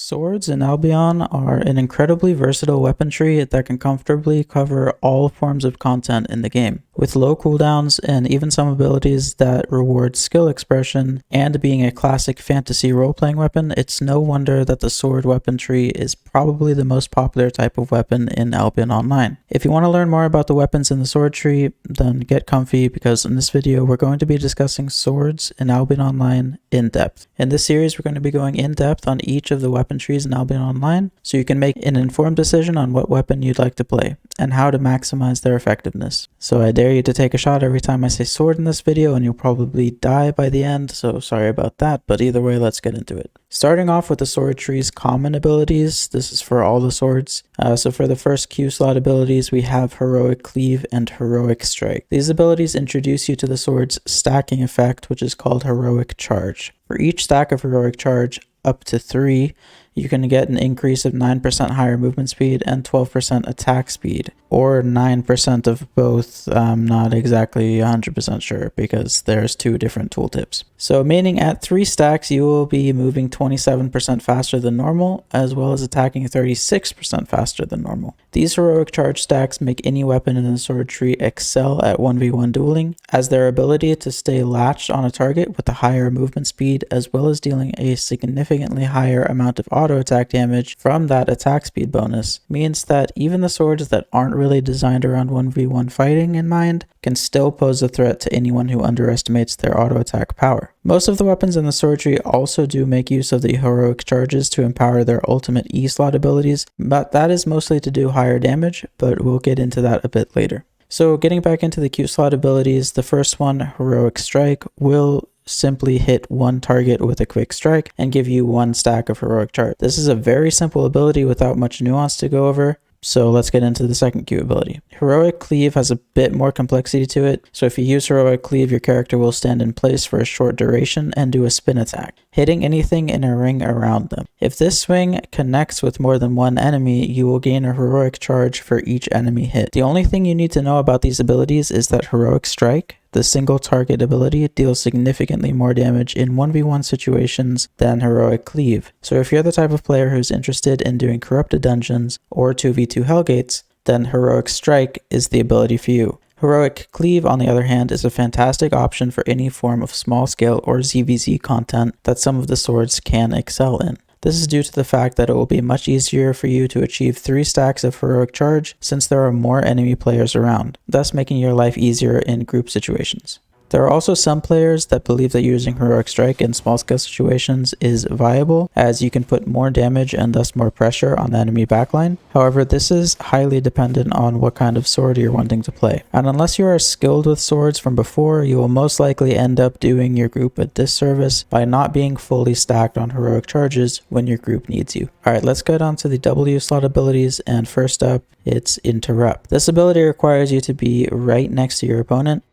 Swords in Albion are an incredibly versatile weapon tree that can comfortably cover all forms of content in the game. With low cooldowns and even some abilities that reward skill expression, and being a classic fantasy role-playing weapon, it's no wonder that the sword weapon tree is probably the most popular type of weapon in Albion Online. If you want to learn more about the weapons in the sword tree, then get comfy because in this video we're going to be discussing swords in Albion Online in depth. In this series we're going to be going in depth on each of the weapon trees in Albion Online, so you can make an informed decision on what weapon you'd like to play and how to maximize their effectiveness. So I dare you to take a shot every time I say sword in this video, and you'll probably die by the end, so sorry about that, but either way, let's get into it. Starting off with the sword tree's common abilities, this is for all the swords. So for the first Q slot abilities, we have Heroic Cleave and Heroic Strike. These abilities introduce you to the sword's stacking effect, which is called Heroic Charge. For each stack of Heroic Charge, up to 3, you can get an increase of 9% higher movement speed and 12% attack speed, or 9% of both. I'm not exactly 100% sure because there's two different tooltips. So meaning at 3 stacks, you will be moving 27% faster than normal, as well as attacking 36% faster than normal. These heroic charge stacks make any weapon in the sword tree excel at 1v1 dueling, as their ability to stay latched on a target with a higher movement speed, as well as dealing a significantly higher amount of auto attack damage from that attack speed bonus, means that even the swords that aren't really designed around 1v1 fighting in mind can still pose a threat to anyone who underestimates their auto attack power. Most of the weapons in the sword tree also do make use of the heroic charges to empower their ultimate E-slot abilities, but that is mostly to do higher damage, but we'll get into that a bit later. So getting back into the Q slot abilities, the first one, Heroic Strike, will simply hit one target with a quick strike and give you 1 stack of heroic charge. This is a very simple ability without much nuance to go over. So let's get into the second Q ability. Heroic Cleave has a bit more complexity to it, so if you use Heroic Cleave, your character will stand in place for a short duration and do a spin attack, hitting anything in a ring around them. If this swing connects with more than one enemy, you will gain a heroic charge for each enemy hit. The only thing you need to know about these abilities is that Heroic Strike, the single target ability, deals significantly more damage in 1v1 situations than Heroic Cleave. So if you're the type of player who's interested in doing corrupted dungeons or 2v2 Hellgates, then Heroic Strike is the ability for you. Heroic Cleave, on the other hand, is a fantastic option for any form of small scale or ZVZ content that some of the swords can excel in. This is due to the fact that it will be much easier for you to achieve 3 stacks of heroic charge since there are more enemy players around, thus making your life easier in group situations. There are also some players that believe that using Heroic Strike in small scale situations is viable, as you can put more damage and thus more pressure on the enemy backline. However, this is highly dependent on what kind of sword you're wanting to play. And unless you are skilled with swords from before, you will most likely end up doing your group a disservice by not being fully stacked on heroic charges when your group needs you. Alright, let's get on to the W slot abilities, and first up, it's Interrupt. This ability requires you to be right next to your opponent.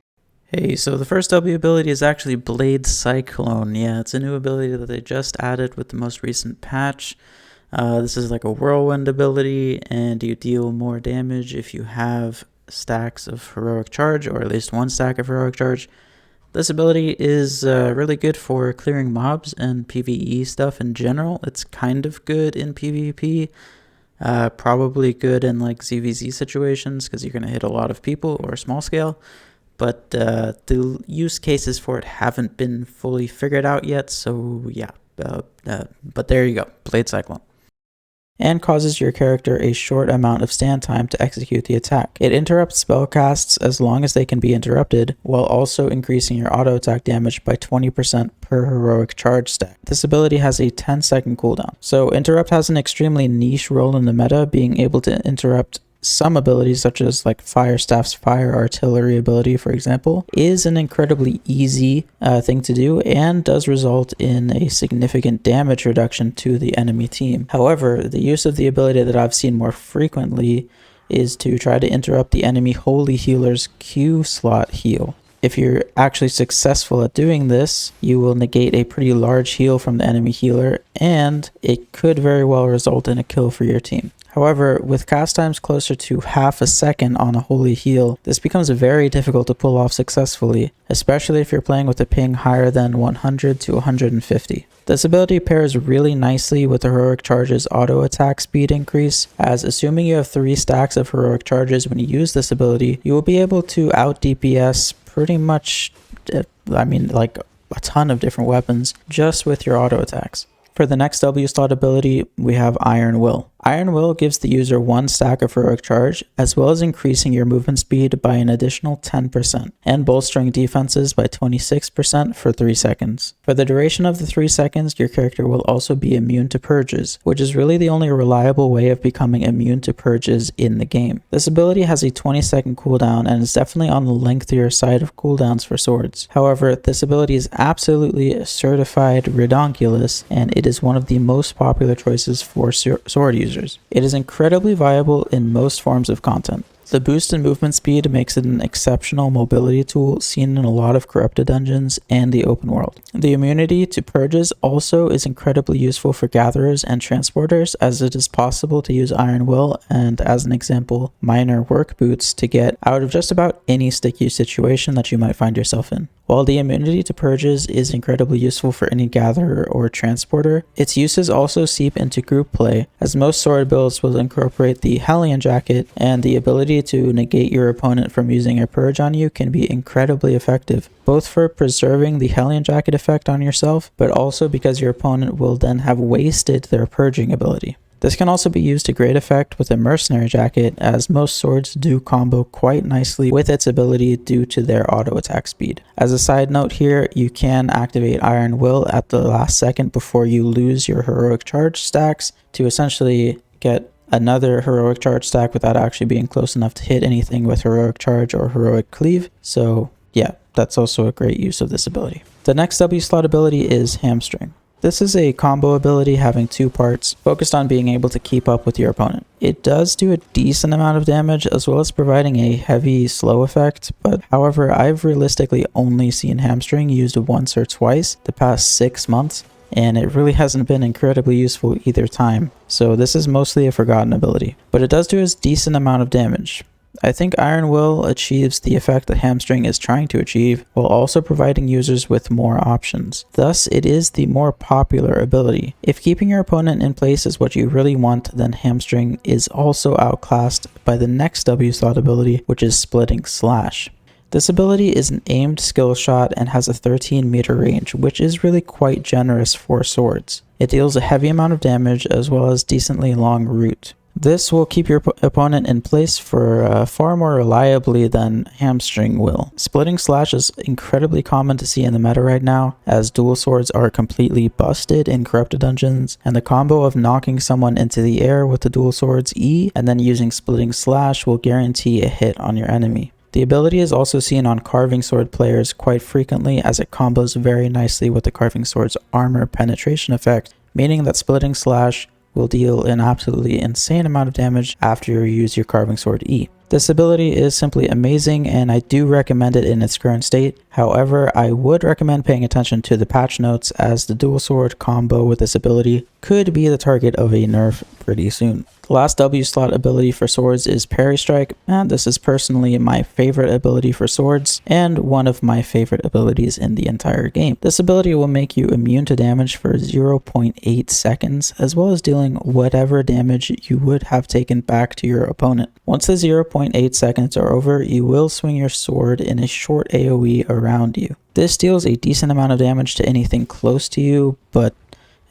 Hey, so the first W ability is actually Blade Cyclone. Yeah, it's a new ability that they just added with the most recent patch. This is like a whirlwind ability, and you deal more damage if you have stacks of heroic charge, or at least 1 stack of heroic charge. This ability is really good for clearing mobs and PvE stuff in general. It's kind of good in PvP. Probably good in like ZVZ situations because you're going to hit a lot of people or small scale. But the use cases for it haven't been fully figured out yet, so yeah, but there you go, Blade Cyclone. And causes your character a short amount of stand time to execute the attack. It interrupts spellcasts as long as they can be interrupted, while also increasing your auto attack damage by 20% per heroic charge stack. This ability has a 10-second cooldown. So Interrupt has an extremely niche role in the meta, being able to interrupt some abilities such as like Firestaff's fire artillery ability, for example, is an incredibly easy thing to do and does result in a significant damage reduction to the enemy team. However, the use of the ability that I've seen more frequently is to try to interrupt the enemy holy healer's Q slot heal. If you're actually successful at doing this, you will negate a pretty large heal from the enemy healer, and it could very well result in a kill for your team. However, with cast times closer to half a second on a holy heal, this becomes very difficult to pull off successfully, especially if you're playing with a ping higher than 100 to 150. This ability pairs really nicely with the Heroic Charge's auto attack speed increase, as assuming you have 3 stacks of Heroic Charges when you use this ability, you will be able to out DPS pretty much, like a ton of different weapons just with your auto attacks. For the next W slot ability, we have Iron Will. Iron Will gives the user 1 stack of Heroic Charge, as well as increasing your movement speed by an additional 10%, and bolstering defenses by 26% for 3 seconds. For the duration of the 3 seconds, your character will also be immune to purges, which is really the only reliable way of becoming immune to purges in the game. This ability has a 20-second cooldown and is definitely on the lengthier side of cooldowns for swords. However, this ability is absolutely certified redonkulous, and it is one of the most popular choices for sword users. It is incredibly viable in most forms of content. The boost in movement speed makes it an exceptional mobility tool seen in a lot of corrupted dungeons and the open world. The immunity to purges also is incredibly useful for gatherers and transporters, as it is possible to use Iron Will and, as an example, minor work boots to get out of just about any sticky situation that you might find yourself in. While the immunity to purges is incredibly useful for any gatherer or transporter, its uses also seep into group play, as most sword builds will incorporate the Hellion Jacket, and the ability to negate your opponent from using a purge on you can be incredibly effective, both for preserving the Hellion Jacket effect on yourself, but also because your opponent will then have wasted their purging ability. This can also be used to great effect with a Mercenary Jacket, as most swords do combo quite nicely with its ability due to their auto attack speed. As a side note here, you can activate Iron Will at the last second before you lose your Heroic Charge stacks to essentially get another Heroic Charge stack without actually being close enough to hit anything with Heroic Charge or Heroic Cleave. So yeah, that's also a great use of this ability. The next W slot ability is Hamstring. This is a combo ability having 2 parts, focused on being able to keep up with your opponent. It does do a decent amount of damage, as well as providing a heavy slow effect, but however, I've realistically only seen Hamstring used once or twice the past 6 months, and it really hasn't been incredibly useful either time, so this is mostly a forgotten ability. But it does do a decent amount of damage. I think Iron Will achieves the effect that Hamstring is trying to achieve, while also providing users with more options. Thus, it is the more popular ability. If keeping your opponent in place is what you really want, then Hamstring is also outclassed by the next W slot ability, which is Splitting Slash. This ability is an aimed skill shot and has a 13-meter range, which is really quite generous for swords. It deals a heavy amount of damage as well as decently long root. This will keep your opponent in place for far more reliably than Hamstring will. Splitting Slash is incredibly common to see in the meta right now, as dual swords are completely busted in corrupted dungeons, and the combo of knocking someone into the air with the dual swords E and then using Splitting Slash will guarantee a hit on your enemy. The ability is also seen on Carving Sword players quite frequently, as it combos very nicely with the Carving Sword's armor penetration effect, meaning that Splitting Slash will deal an absolutely insane amount of damage after you use your Carving Sword E. This ability is simply amazing, and I do recommend it in its current state. However, I would recommend paying attention to the patch notes, as the dual sword combo with this ability could be the target of a nerf pretty soon. The last W slot ability for swords is Parry Strike, and this is personally my favorite ability for swords, and one of my favorite abilities in the entire game. This ability will make you immune to damage for 0.8 seconds, as well as dealing whatever damage you would have taken back to your opponent. Once the 0.8 seconds are over, you will swing your sword in a short AoE around you. This deals a decent amount of damage to anything close to you, but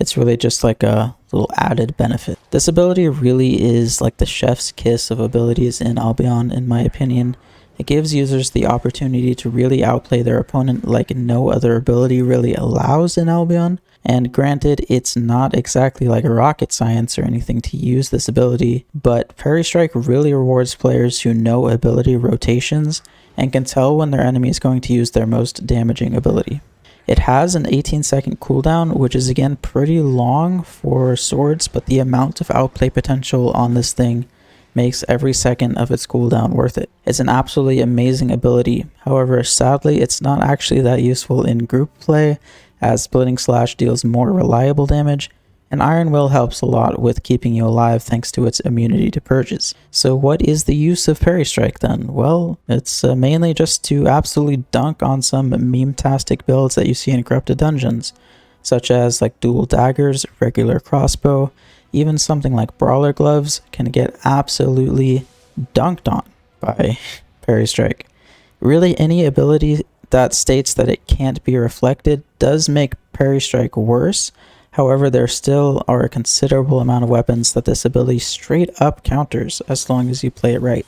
it's really just like a little added benefit. This ability really is like the chef's kiss of abilities in Albion, in my opinion. It gives users the opportunity to really outplay their opponent like no other ability really allows in Albion. And granted, it's not exactly like rocket science or anything to use this ability, but Parry Strike really rewards players who know ability rotations and can tell when their enemy is going to use their most damaging ability. It has an 18-second cooldown, which is again pretty long for swords, but the amount of outplay potential on this thing makes every second of its cooldown worth it. It's an absolutely amazing ability. However, sadly, it's not actually that useful in group play, as Splitting Slash deals more reliable damage, and Iron Will helps a lot with keeping you alive thanks to its immunity to purges. So what is the use of Parry Strike then? Well, it's mainly just to absolutely dunk on some meme-tastic builds that you see in corrupted dungeons. such as like dual daggers, regular crossbow, even something like brawler gloves can get absolutely dunked on by parry strike. Really, any ability that states that it can't be reflected does make parry strike worse. However, there still are a considerable amount of weapons that this ability straight up counters as long as you play it right,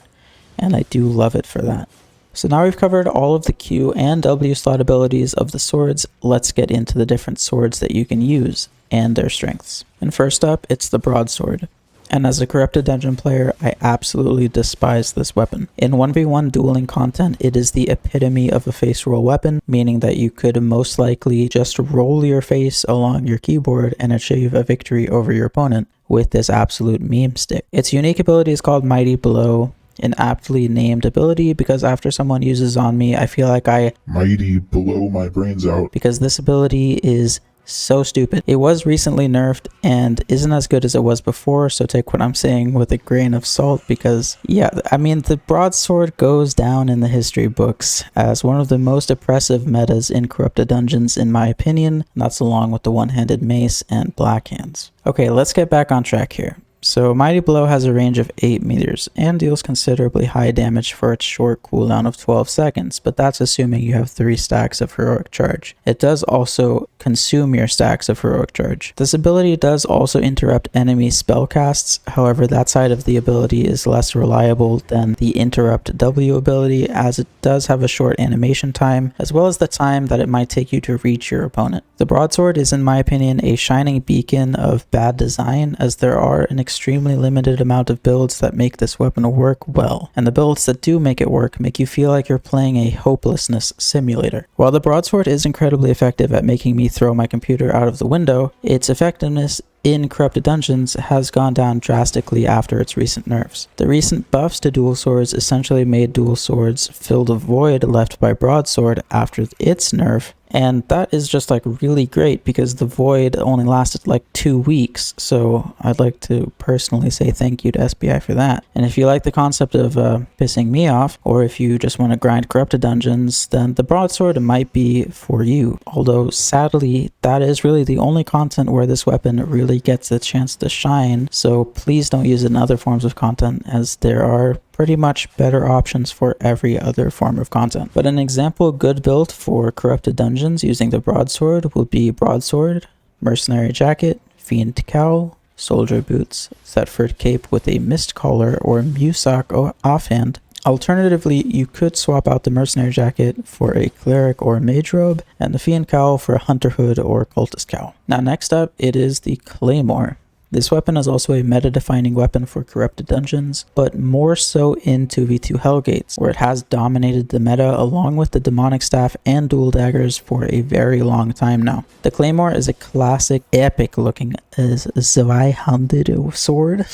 and I do love it for that. So now we've covered all of the Q and W slot abilities of the swords. Let's get into the different swords that you can use and their strengths. And first up, it's the broadsword. And as a Corrupted Dungeon player, I absolutely despise this weapon. In 1v1 dueling content, it is the epitome of a face roll weapon, meaning that you could most likely just roll your face along your keyboard and achieve a victory over your opponent with this absolute meme stick. Its unique ability is called Mighty Blow, an aptly named ability because after someone uses on me, I feel like I mighty blow my brains out. Because this ability is so stupid. It was recently nerfed and isn't as good as it was before, so take what I'm saying with a grain of salt because, yeah, I mean, the broadsword goes down in the history books as one of the most oppressive metas in Corrupted Dungeons in my opinion, and that's along with the one-handed mace and black hands. Okay, let's get back on track here. So Mighty Blow has a range of 8 meters and deals considerably high damage for its short cooldown of 12 seconds, but that's assuming you have 3 stacks of Heroic Charge. It does also consume your stacks of Heroic Charge. This ability does also interrupt enemy spellcasts, however that side of the ability is less reliable than the Interrupt W ability as it does have a short animation time, as well as the time that it might take you to reach your opponent. The broadsword is in my opinion a shining beacon of bad design as there are an extremely limited amount of builds that make this weapon work well, and the builds that do make it work make you feel like you're playing a hopelessness simulator. While the broadsword is incredibly effective at making me throw my computer out of the window, its effectiveness in Corrupted Dungeons has gone down drastically after its recent nerfs. The recent buffs to dual swords essentially made dual swords fill the void left by broadsword after its nerf, and that is just like really great because the void only lasted like 2 weeks, so I'd like to personally say thank you to SBI for that. And if you like the concept of pissing me off, or if you just want to grind Corrupted Dungeons, then the broadsword might be for you. Although sadly, that is really the only content where this weapon really gets a chance to shine, so please don't use it in other forms of content as there are pretty much better options for every other form of content. But an example good build for Corrupted Dungeons using the broadsword would be broadsword, mercenary jacket, fiend cowl, soldier boots, Thetford cape with a mist collar or musak offhand. Alternatively, you could swap out the mercenary jacket for a cleric or mage robe, and the fiend cowl for a hunter hood or cultist cowl. Now next up, it is the claymore. This weapon is also a meta-defining weapon for Corrupted Dungeons, but more so in 2v2 Hellgates, where it has dominated the meta along with the demonic staff and dual daggers for a very long time now. The claymore is a classic, epic-looking Zweihanded sword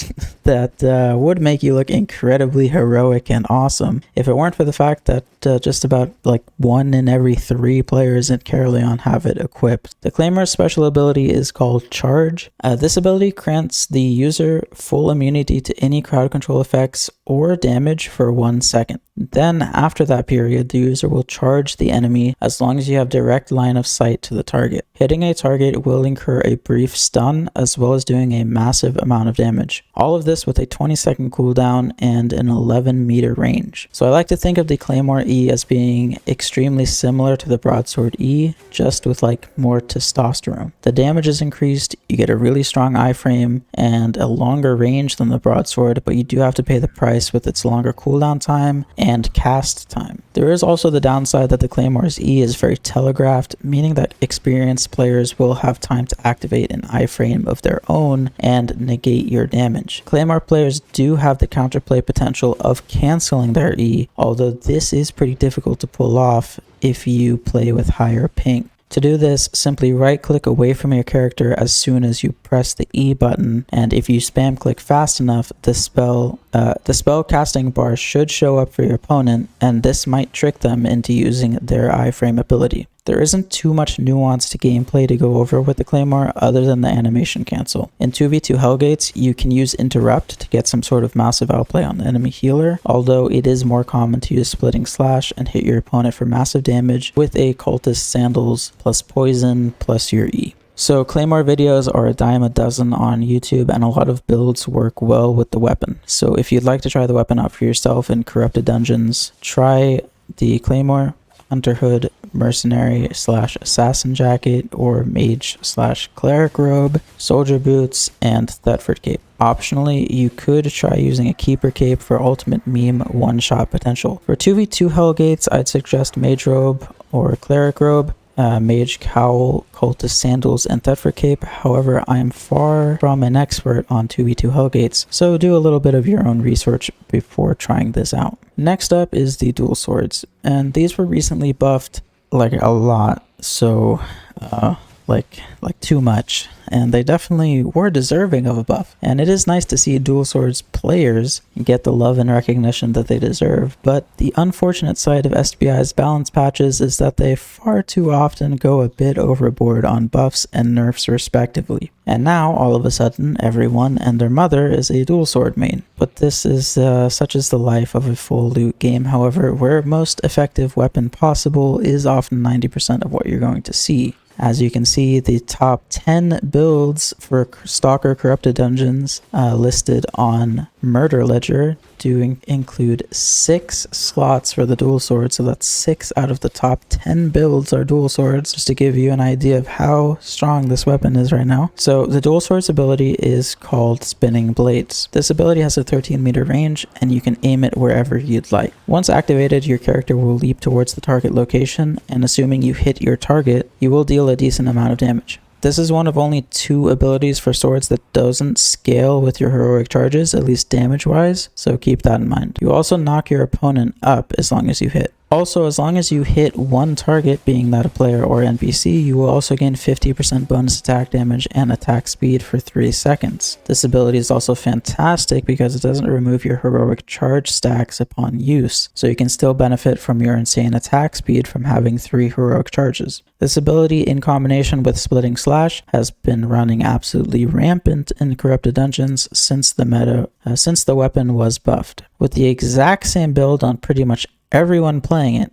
that would make you look incredibly heroic and awesome if it weren't for the fact that just about like 1 in every 3 players in Caerleon have it equipped. The claymore's special ability is called Charge. This ability grants the user full immunity to any crowd control effects or damage for 1 second. Then, after that period, the user will charge the enemy as long as you have direct line of sight to the target. Hitting a target will incur a brief stun as well as doing a massive amount of damage. All of this with a 20-second cooldown and an 11-meter range. So I like to think of the Claymore E as being extremely similar to the Broadsword E, just with like more testosterone. The damage is increased, you get a really strong iframe and a longer range than the Broadsword, but you do have to pay the price with its longer cooldown time and cast time. There is also the downside that the Claymore's E is very telegraphed, meaning that experienced players will have time to activate an iframe of their own and negate your damage. Claymore players do have the counterplay potential of canceling their E, although this is pretty difficult to pull off if you play with higher ping. To do this, simply right-click away from your character as soon as you press the E button, and if you spam click fast enough, the spell casting bar should show up for your opponent, and this might trick them into using their iframe ability. There isn't too much nuanced gameplay to go over with the Claymore other than the animation cancel. In 2v2 Hellgates, you can use Interrupt to get some sort of massive outplay on the enemy healer, although it is more common to use Splitting Slash and hit your opponent for massive damage with a Cultist Sandals plus Poison plus your E. So Claymore videos are a dime a dozen on YouTube, and a lot of builds work well with the weapon. So if you'd like to try the weapon out for yourself in corrupted dungeons, try the Claymore, Hunter Hood, Mercenary / Assassin Jacket, or Mage / Cleric Robe, Soldier Boots, and Thetford Cape. Optionally, you could try using a Keeper Cape for ultimate meme one-shot potential. For 2v2 Hellgates, I'd suggest Mage Robe or Cleric Robe, Mage Cowl, Cultist Sandals, and Thetford Cape. However, I am far from an expert on 2v2 Hellgates, so do a little bit of your own research before trying this out. Next up is the dual swords, and these were recently buffed like a lot, so like too much, and they definitely were deserving of a buff. And it is nice to see dual swords players get the love and recognition that they deserve, but the unfortunate side of SBI's balance patches is that they far too often go a bit overboard on buffs and nerfs respectively. And now, all of a sudden, everyone and their mother is a dual sword main. But this is such is the life of a full loot game. However, where most effective weapon possible is often 90% of what you're going to see. As you can see, the top 10 builds for Stalker Corrupted Dungeons listed on Murder Ledger do include 6 slots for the dual sword, so that's 6 out of the top 10 builds are dual swords, just to give you an idea of how strong this weapon is right now. So the dual sword's ability is called Spinning Blades. This ability has a 13-meter range, and you can aim it wherever you'd like. Once activated, your character will leap towards the target location, and assuming you hit your target, you will deal a decent amount of damage. This is one of only 2 abilities for swords that doesn't scale with your heroic charges, at least damage-wise, so keep that in mind. You also knock your opponent up as long as you hit. Also, as long as you hit one target, being that a player or NPC, you will also gain 50% bonus attack damage and attack speed for 3 seconds. This ability is also fantastic because it doesn't remove your heroic charge stacks upon use, so you can still benefit from your insane attack speed from having 3 heroic charges. This ability, in combination with Splitting Slash, has been running absolutely rampant in Corrupted Dungeons since the weapon was buffed. With the exact same build on pretty much everyone playing it.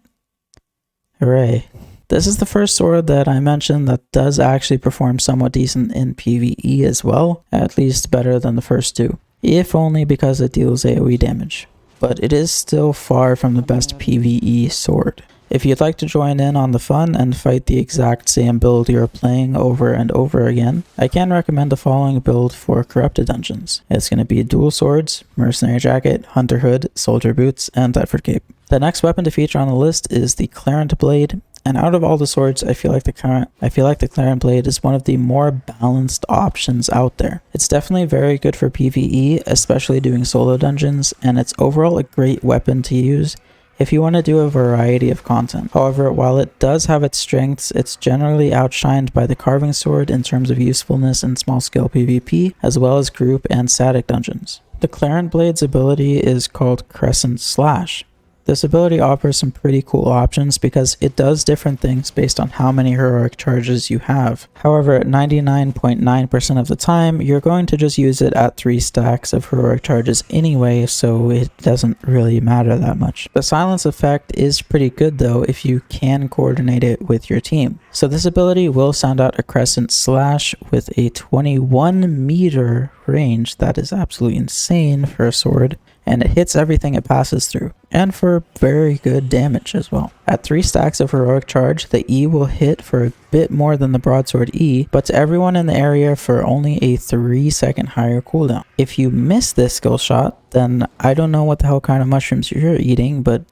Hooray. This is the first sword that I mentioned that does actually perform somewhat decent in PvE as well, at least better than the first 2, if only because it deals AoE damage. But it is still far from the best PvE sword. If you'd like to join in on the fun and fight the exact same build you're playing over and over again, I can recommend the following build for Corrupted Dungeons. It's going to be dual swords, Mercenary Jacket, Hunter Hood, Soldier Boots, and Thetford Cape. The next weapon to feature on the list is the Clarent Blade, and out of all the swords, I feel like the Clarent Blade is one of the more balanced options out there. It's definitely very good for PvE, especially doing solo dungeons, and it's overall a great weapon to use if you want to do a variety of content. However, while it does have its strengths, it's generally outshined by the Carving Sword in terms of usefulness in small-scale PvP, as well as group and static dungeons. The Clarent Blade's ability is called Crescent Slash. This ability offers some pretty cool options because it does different things based on how many heroic charges you have. However, 99.9% of the time, you're going to just use it at 3 stacks of heroic charges anyway, so it doesn't really matter that much. The silence effect is pretty good though if you can coordinate it with your team. So this ability will sound out a Crescent Slash with a 21-meter range. That is absolutely insane for a sword, and it hits everything it passes through, and for very good damage as well. At 3 stacks of heroic charge, the E will hit for a bit more than the broadsword E, but to everyone in the area for only a 3-second higher cooldown. If you miss this skill shot, then I don't know what the hell kind of mushrooms you're eating, but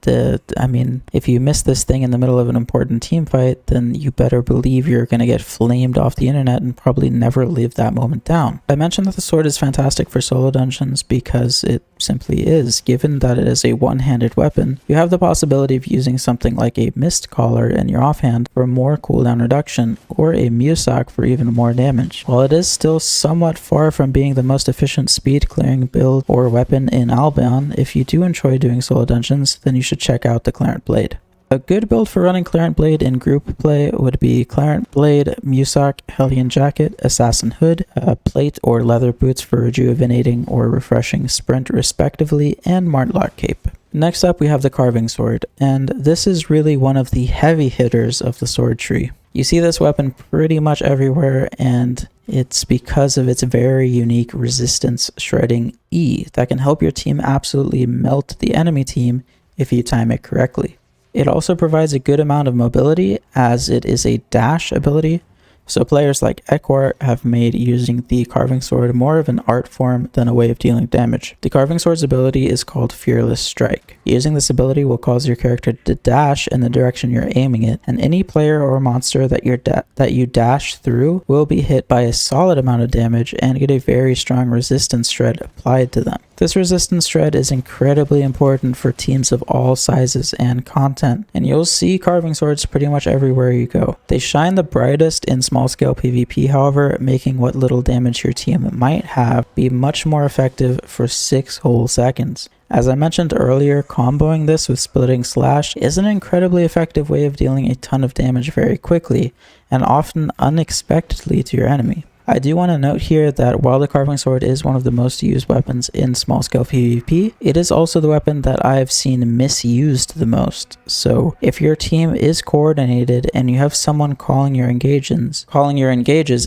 I mean, if you miss this thing in the middle of an important team fight, then you better believe you're gonna get flamed off the internet and probably never live that moment down. I mentioned that the sword is fantastic for solo dungeons because it simply is. Given that it is a one-handed weapon, you have the possibility of using something like a Mist Collar in your offhand for more cooldown reduction, or a Musak for even more damage. While it is still somewhat far from being the most efficient speed clearing build or weapon in Albion, if you do enjoy doing solo dungeons, then you should check out the Clarent Blade. A good build for running Clarent Blade in group play would be Clarent Blade, Musak, Hellion Jacket, Assassin Hood, Plate or Leather Boots for rejuvenating or refreshing sprint respectively, and Martlock Cape. Next up we have the Carving Sword, and this is really one of the heavy hitters of the sword tree. You see this weapon pretty much everywhere, and it's because of its very unique resistance shredding E that can help your team absolutely melt the enemy team if you time it correctly. It also provides a good amount of mobility as it is a dash ability, so players like Ekwart have made using the Carving Sword more of an art form than a way of dealing damage. The Carving Sword's ability is called Fearless Strike. Using this ability will cause your character to dash in the direction you're aiming it, and any player or monster that you dash through will be hit by a solid amount of damage and get a very strong resistance shred applied to them. This resistance shred is incredibly important for teams of all sizes and content, and you'll see Carving Swords pretty much everywhere you go. They shine the brightest in small scale PvP, however, making what little damage your team might have be much more effective for 6 whole seconds. As I mentioned earlier, comboing this with Splitting Slash is an incredibly effective way of dealing a ton of damage very quickly, and often unexpectedly to your enemy. I do want to note here that while the Carving Sword is one of the most used weapons in small scale PvP, it is also the weapon that I've seen misused the most. So if your team is coordinated and you have someone calling your engages,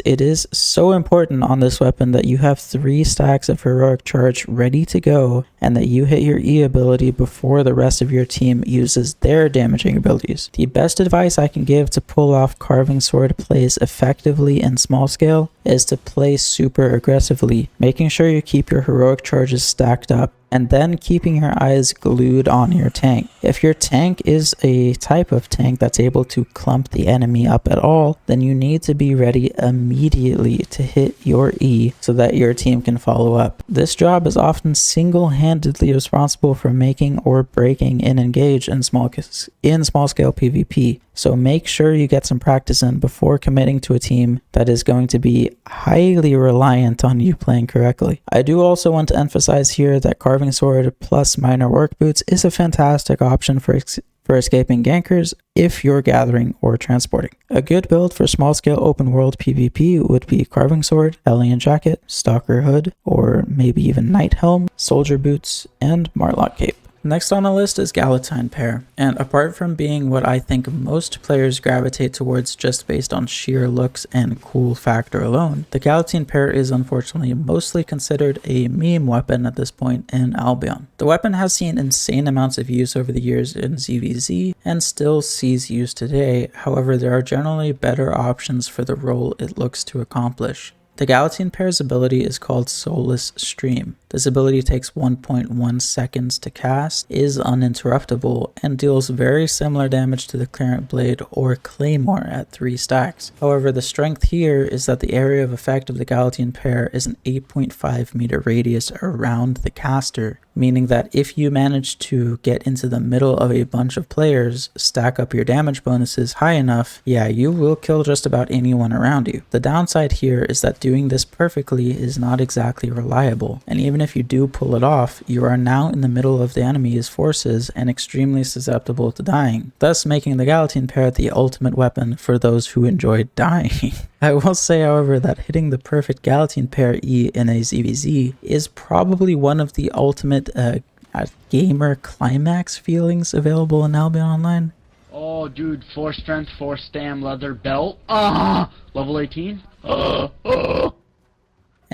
it is so important on this weapon that you have 3 stacks of heroic charge ready to go and that you hit your E ability before the rest of your team uses their damaging abilities. The best advice I can give to pull off Carving Sword plays effectively in small scale is to play super aggressively, making sure you keep your heroic charges stacked up, and then keeping your eyes glued on your tank. If your tank is a type of tank that's able to clump the enemy up at all, then you need to be ready immediately to hit your E so that your team can follow up. This job is often single-handedly responsible for making or breaking an engage in small scale PvP. So make sure you get some practice in before committing to a team that is going to be highly reliant on you playing correctly. I do also want to emphasize here that Carving Sword plus Minor Work Boots is a fantastic option for escaping gankers if you're gathering or transporting. A good build for small scale open world PvP would be Carving Sword, Alien Jacket, Stalker Hood, or maybe even Night Helm, Soldier Boots, and Marlock Cape. Next on the list is Galatine Pair, and apart from being what I think most players gravitate towards just based on sheer looks and cool factor alone, the Galatine Pair is unfortunately mostly considered a meme weapon at this point in Albion. The weapon has seen insane amounts of use over the years in ZVZ and still sees use today, however there are generally better options for the role it looks to accomplish. The Galatine Pair's ability is called Soulless Stream. This ability takes 1.1 seconds to cast, is uninterruptible, and deals very similar damage to the Clearant Blade or Claymore at 3 stacks. However, the strength here is that the area of effect of the Galatine Pair is an 8.5 meter radius around the caster, meaning that if you manage to get into the middle of a bunch of players, stack up your damage bonuses high enough, yeah, you will kill just about anyone around you. The downside here is that doing this perfectly is not exactly reliable, and even if you do pull it off, you are now in the middle of the enemy's forces and extremely susceptible to dying, thus making the Galatine Pair the ultimate weapon for those who enjoy dying. I will say, however, that hitting the perfect Galatine Pair E in a ZVZ is probably one of the ultimate gamer climax feelings available in Albion Online. Oh, dude, 4 strength, 4 stam, leather belt. Level 18.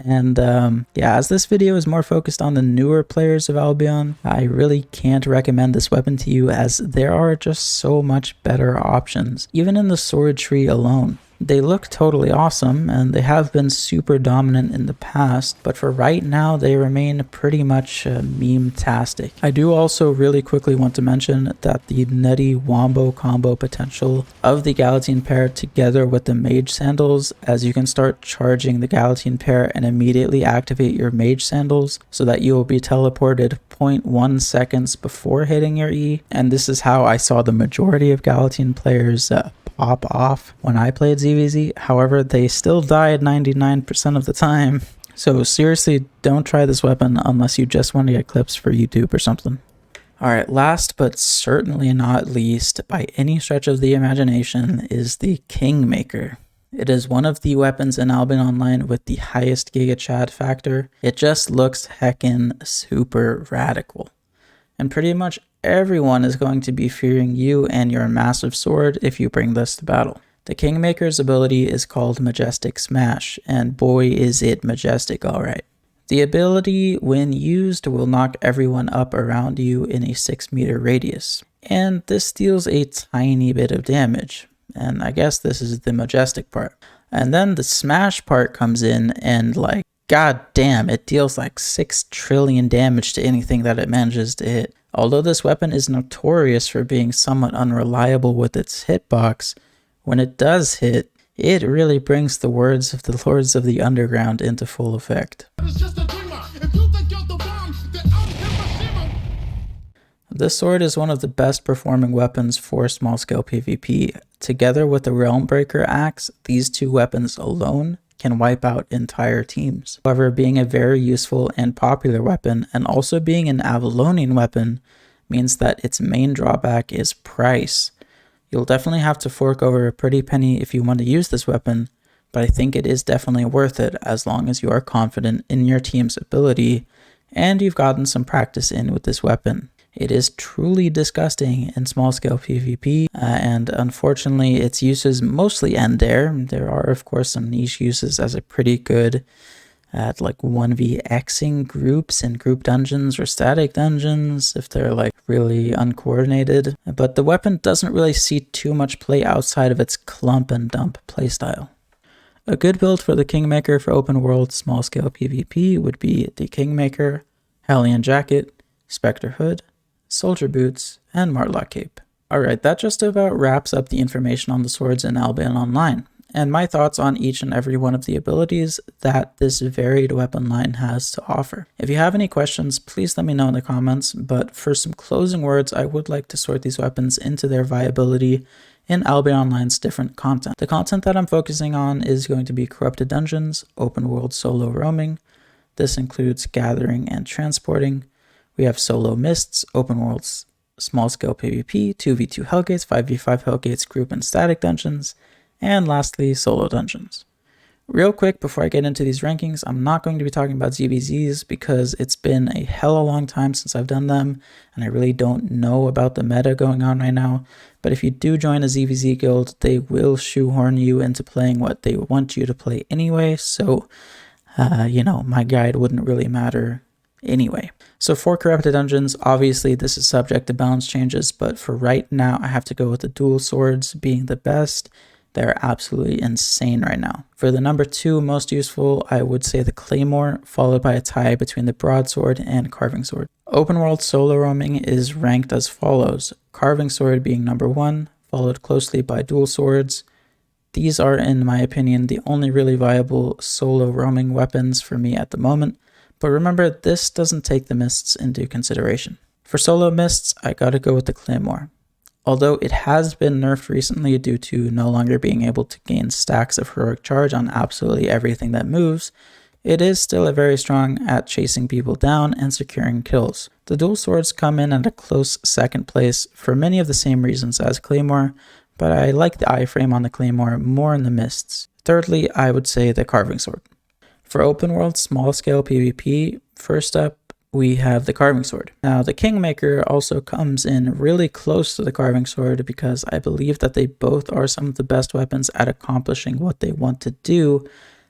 And yeah, as this video is more focused on the newer players of Albion, I really can't recommend this weapon to you as there are just so much better options, even in the sword tree alone. They look totally awesome, and they have been super dominant in the past, but for right now, they remain pretty much meme-tastic. I do also really quickly want to mention that the nutty wombo combo potential of the Galatine Pair together with the Mage Sandals, as you can start charging the Galatine Pair and immediately activate your Mage Sandals so that you will be teleported 0.1 seconds before hitting your E, and this is how I saw the majority of Galatine players pop off when I played ZVZ. However, they still died 99% of the time. So seriously, don't try this weapon unless you just want to get clips for YouTube or something. Alright, last but certainly not least, by any stretch of the imagination, is the Kingmaker. It is one of the weapons in Albion Online with the highest Giga Chad factor. It just looks heckin' super radical. And pretty much everyone is going to be fearing you and your massive sword if you bring this to battle. The Kingmaker's ability is called Majestic Smash, and boy is it majestic alright. The ability, when used, will knock everyone up around you in a 6-meter radius, and this deals a tiny bit of damage, and I guess this is the majestic part. And then the smash part comes in, and like, god damn, it deals like 6 trillion damage to anything that it manages to hit. Although this weapon is notorious for being somewhat unreliable with its hitbox, when it does hit, it really brings the words of the Lords of the Underground into full effect. This sword is one of the best performing weapons for small scale PvP. Together with the Realm Breaker axe, these two weapons alone can wipe out entire teams. However, being a very useful and popular weapon, and also being an Avalonian weapon, means that its main drawback is price. You'll definitely have to fork over a pretty penny if you want to use this weapon, but I think it is definitely worth it as long as you are confident in your team's ability and you've gotten some practice in with this weapon. It is truly disgusting in small scale PvP, and unfortunately its uses mostly end there. There are of course some niche uses as a pretty good at like 1vxing groups in group dungeons or static dungeons if they're like really uncoordinated, but the weapon doesn't really see too much play outside of its clump and dump playstyle. A good build for the Kingmaker for open world small scale PvP would be the Kingmaker, Hellion Jacket, Spectre Hood, Soldier Boots, and Martlock Cape. Alright, that just about wraps up the information on the swords in Albion Online, and my thoughts on each and every one of the abilities that this varied weapon line has to offer. If you have any questions, please let me know in the comments, but for some closing words, I would like to sort these weapons into their viability in Albion Online's different content. The content that I'm focusing on is going to be Corrupted Dungeons, Open World Solo Roaming. This includes Gathering and Transporting. We have Solo Mists, Open Worlds, Small Scale PvP, 2v2 Hellgates, 5v5 Hellgates, Group and Static Dungeons, and lastly, Solo Dungeons. Real quick, before I get into these rankings, I'm not going to be talking about ZVZs because it's been a hella long time since I've done them, and I really don't know about the meta going on right now. But if you do join a ZVZ guild, they will shoehorn you into playing what they want you to play anyway, so, my guide wouldn't really matter anyway. So for Corrupted Dungeons, obviously this is subject to balance changes, but for right now, I have to go with the dual swords being the best. They're absolutely insane right now. For the number 2 most useful, I would say the Claymore, followed by a tie between the Broadsword and Carving Sword. Open World Solo Roaming is ranked as follows: Carving Sword being number 1, followed closely by Dual Swords. These are, in my opinion, the only really viable solo roaming weapons for me at the moment, but remember, this doesn't take the mists into consideration. For solo mists, I gotta go with the Claymore. Although it has been nerfed recently due to no longer being able to gain stacks of heroic charge on absolutely everything that moves, it is still very strong at chasing people down and securing kills. The dual swords come in at a close second place for many of the same reasons as Claymore, but I like the iframe on the Claymore more in the mists. Thirdly, I would say the Carving Sword. For open world small scale PvP, first up, we have the Carving Sword. Now, the Kingmaker also comes in really close to the Carving Sword because I believe that they both are some of the best weapons at accomplishing what they want to do.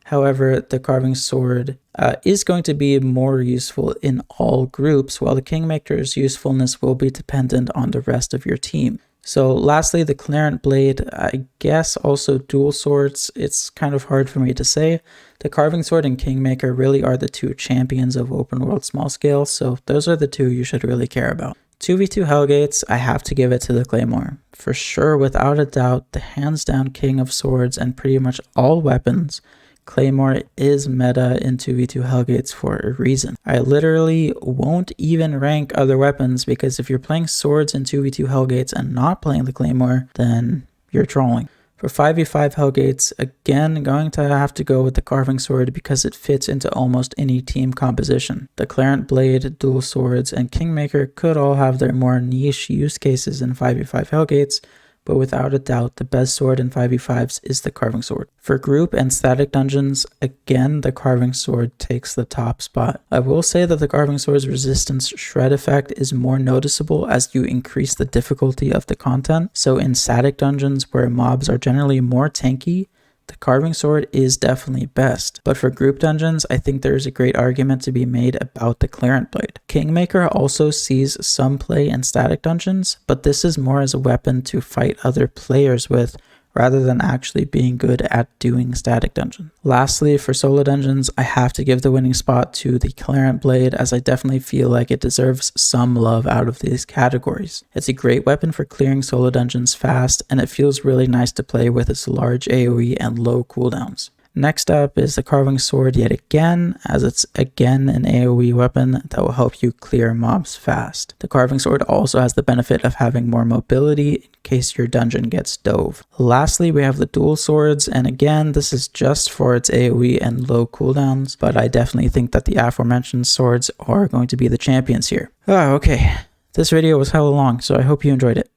However, the Carving Sword is going to be more useful in all groups, while the Kingmaker's usefulness will be dependent on the rest of your team. So lastly, the Clarent Blade, I guess also dual swords. It's kind of hard for me to say. The Carving Sword and Kingmaker really are the 2 champions of open world small scale, so those are the 2 you should really care about. 2v2 Hellgates, I have to give it to the Claymore. For sure, without a doubt, the hands down king of swords and pretty much all weapons, Claymore is meta in 2v2 Hellgates for a reason. I literally won't even rank other weapons because if you're playing swords in 2v2 Hellgates and not playing the Claymore, then you're trolling. For 5v5 Hellgates, again, going to have to go with the Carving Sword because it fits into almost any team composition. The Clarent Blade, Dual Swords, and Kingmaker could all have their more niche use cases in 5v5 Hellgates, but without a doubt, the best sword in 5v5s is the Carving Sword. For group and static dungeons, again, the Carving Sword takes the top spot. I will say that the Carving Sword's resistance shred effect is more noticeable as you increase the difficulty of the content, so in static dungeons where mobs are generally more tanky, the Carving Sword is definitely best, but for group dungeons, I think there is a great argument to be made about the Clarent Blade. Kingmaker also sees some play in static dungeons, but this is more as a weapon to fight other players with, rather than actually being good at doing static dungeon. Lastly, for solo dungeons, I have to give the winning spot to the Clarent Blade, as I definitely feel like it deserves some love out of these categories. It's a great weapon for clearing solo dungeons fast, and it feels really nice to play with its large AoE and low cooldowns. Next up is the Carving Sword yet again, as it's again an AoE weapon that will help you clear mobs fast. The Carving Sword also has the benefit of having more mobility in case your dungeon gets dove. Lastly, we have the Dual Swords, and again, this is just for its AoE and low cooldowns, but I definitely think that the aforementioned swords are going to be the champions here. Okay, this video was hella long, so I hope you enjoyed it.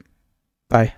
Bye.